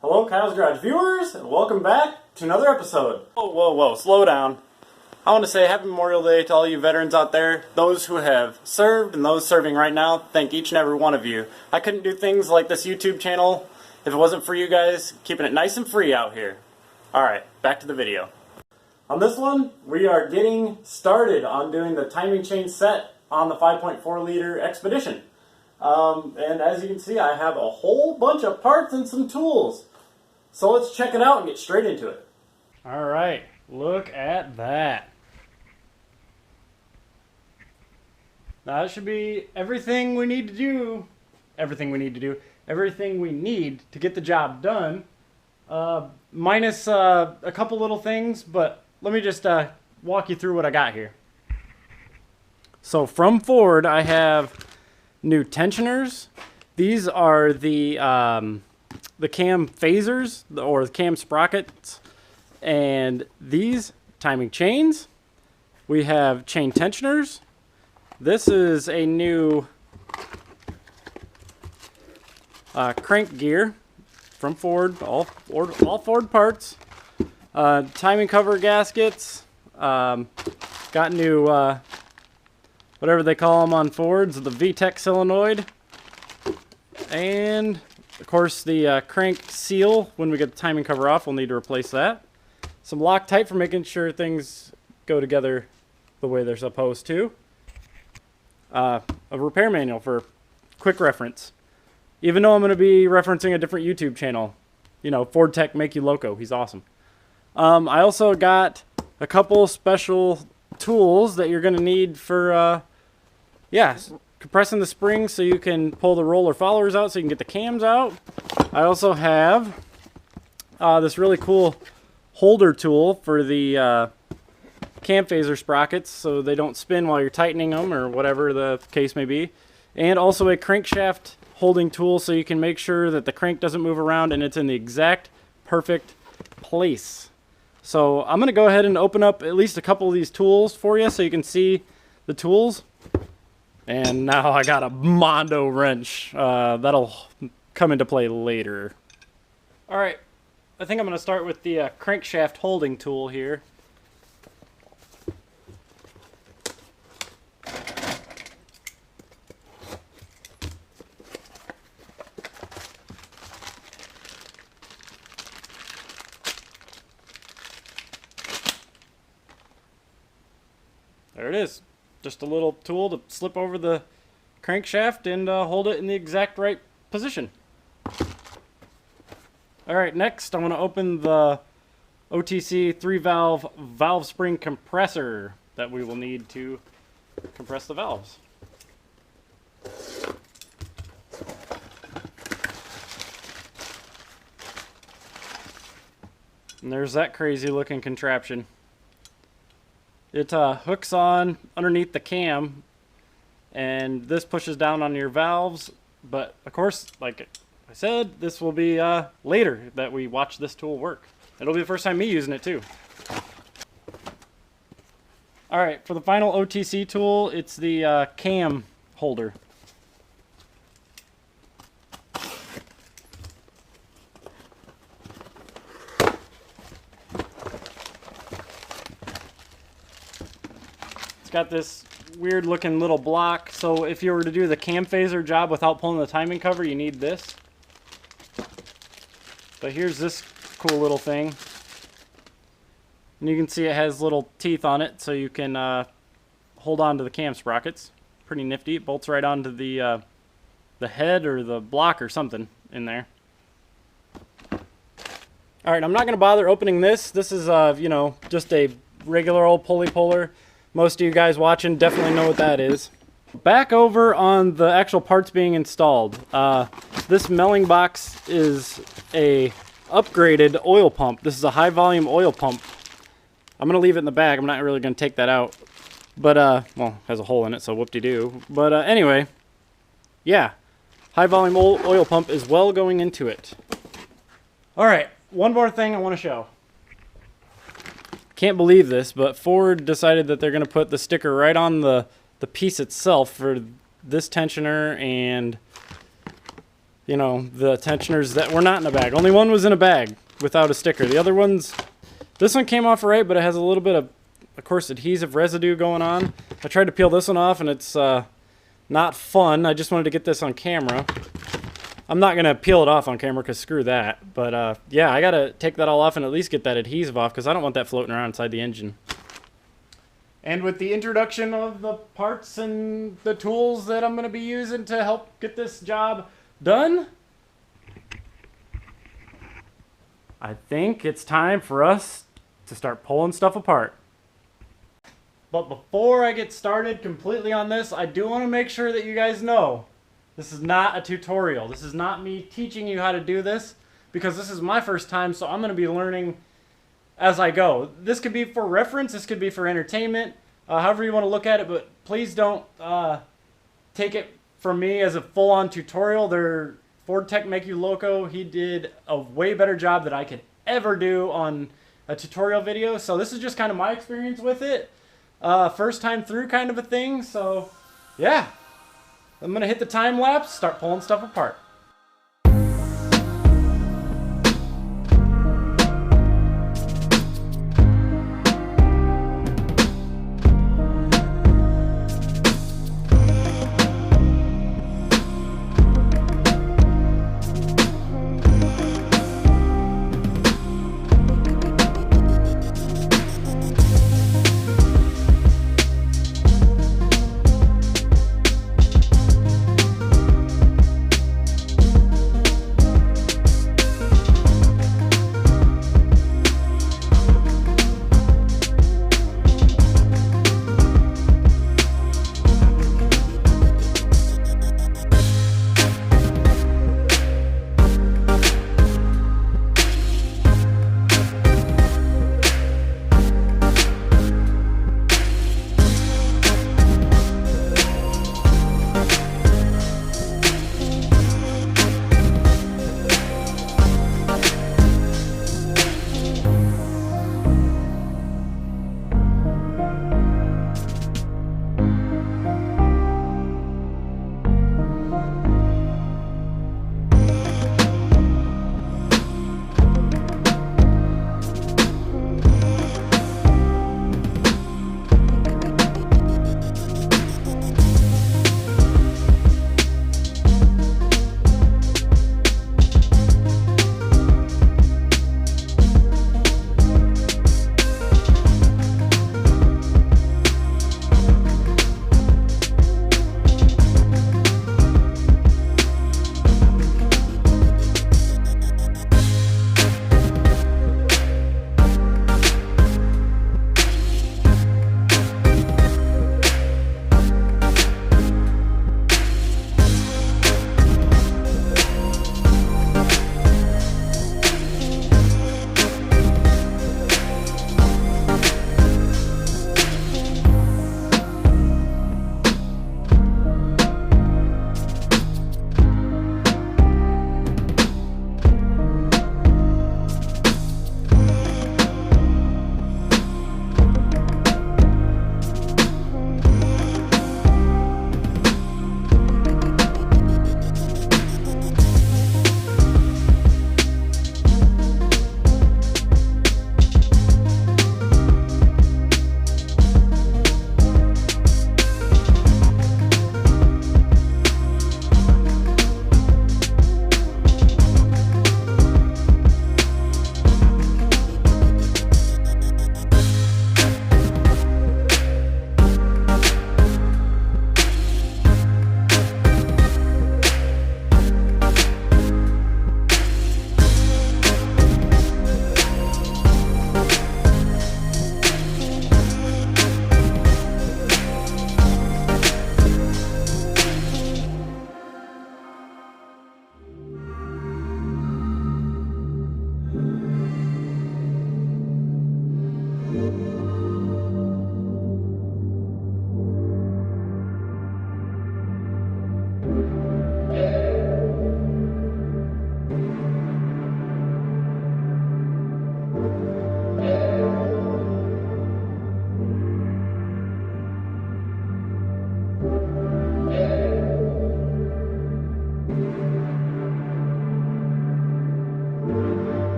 Hello, Kyle's Garage viewers, and welcome back to another episode. Whoa, slow down. I want to say Happy Memorial Day to all you veterans out there, those who have served and those serving right now. Thank each and every one of you. I couldn't do things like this YouTube channel if it wasn't for you guys keeping it nice and free out here. Alright, back to the video. On this one, we are getting started on doing the timing chain set on the 5.4 liter Expedition. And as you can see, I have a whole bunch of parts and some tools. So let's check it out and get straight into it. Alright, look at that. Now that should be everything we need to do. Everything we need to get the job done. Minus a couple little things, but let me just walk you through what I got here. So from Ford, I have new tensioners. These are the cam phasers or the cam sprockets, and these timing chains. We have chain tensioners. This is a new crank gear from Ford, all Ford parts. Timing cover gaskets. Got new whatever they call them on Fords, the VTEC solenoid. And of course the crank seal. When we get the timing cover off, we'll need to replace that. Some Loctite for making sure things go together the way they're supposed to. A repair manual for quick reference. Even though I'm going to be referencing a different YouTube channel. You know, Ford Tech Makuloco. He's awesome. I also got a couple special tools that you're going to need for, compressing the springs so you can pull the roller followers out so you can get the cams out. I also have this really cool holder tool for the cam phaser sprockets so they don't spin while you're tightening them or whatever the case may be. And also a crankshaft holding tool so you can make sure that the crank doesn't move around and it's in the exact perfect place. So I'm going to go ahead and open up at least a couple of these tools for you so you can see the tools. And now I got a Mondo wrench. That'll come into play later. Alright, I think I'm going to start with the crankshaft holding tool here. There it is. Just a little tool to slip over the crankshaft and hold it in the exact right position. Alright, next I want to open the OTC 3-valve valve spring compressor that we will need to compress the valves. And there's that crazy looking contraption. It hooks on underneath the cam, and this pushes down on your valves. But of course, like I said, this will be later that we watch this tool work. It'll be the first time me using it too. Alright, for the final OTC tool, it's the cam holder. It's got this weird looking little block, so if you were to do the cam phaser job without pulling the timing cover, you need this. But here's this cool little thing. And you can see it has little teeth on it, so you can hold on to the cam sprockets. Pretty nifty. It bolts right onto the head or the block or something in there. Alright, I'm not going to bother opening this. This is, you know, just a regular old pulley puller. Most of you guys watching definitely know what that is. Back over on the actual parts being installed. This melling box is a upgraded oil pump. This is a high volume oil pump. I'm going to leave it in the bag. I'm not really going to take that out. But, well, it has a hole in it, so whoop-de-doo. But anyway, yeah. High volume oil pump is well going into it. Alright, one more thing I want to show. Can't believe this, but Ford decided that they're going to put the sticker right on the piece itself for this tensioner and you know, the tensioners that were not in a bag. Only one was in a bag without a sticker. The other ones, this one came off right, but it has a little bit of course, adhesive residue going on. I tried to peel this one off, and it's not fun. I just wanted to get this on camera. I'm not going to peel it off on camera because screw that. But yeah, I got to take that all off and at least get that adhesive off because I don't want that floating around inside the engine. And with the introduction of the parts and the tools that I'm going to be using to help get this job done, I think it's time for us to start pulling stuff apart. But before I get started completely on this, I do want to make sure that you guys know this is not a tutorial. This is not me teaching you how to do this because this is my first time, so I'm going to be learning as I go. This could be for reference, this could be for entertainment, however you want to look at it, but please don't take it from me as a full-on tutorial. Ford Tech Makuloco, he did a way better job than I could ever do on a tutorial video, so this is just kind of my experience with it. First time through kind of a thing, so yeah. I'm gonna hit the time lapse, start pulling stuff apart.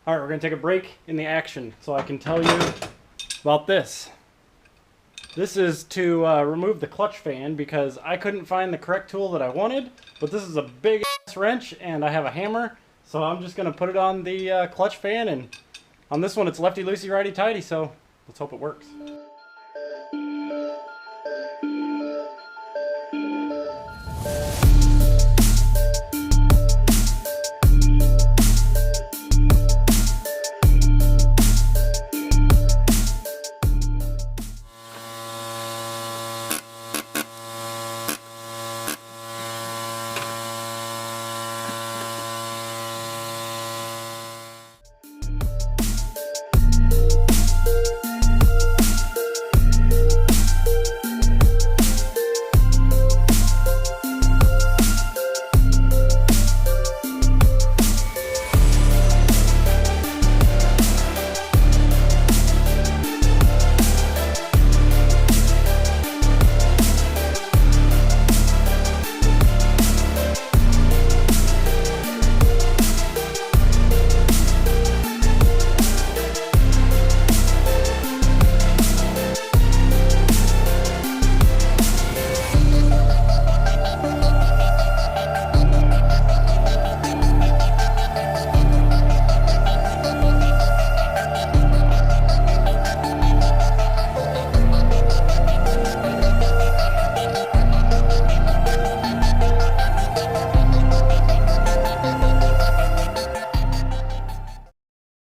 Alright, we're going to take a break in the action so I can tell you about this. This is to remove the clutch fan because I couldn't find the correct tool that I wanted, but this is a big ass wrench and I have a hammer, so I'm just going to put it on the clutch fan, and on this one it's lefty loosey righty tighty, so let's hope it works.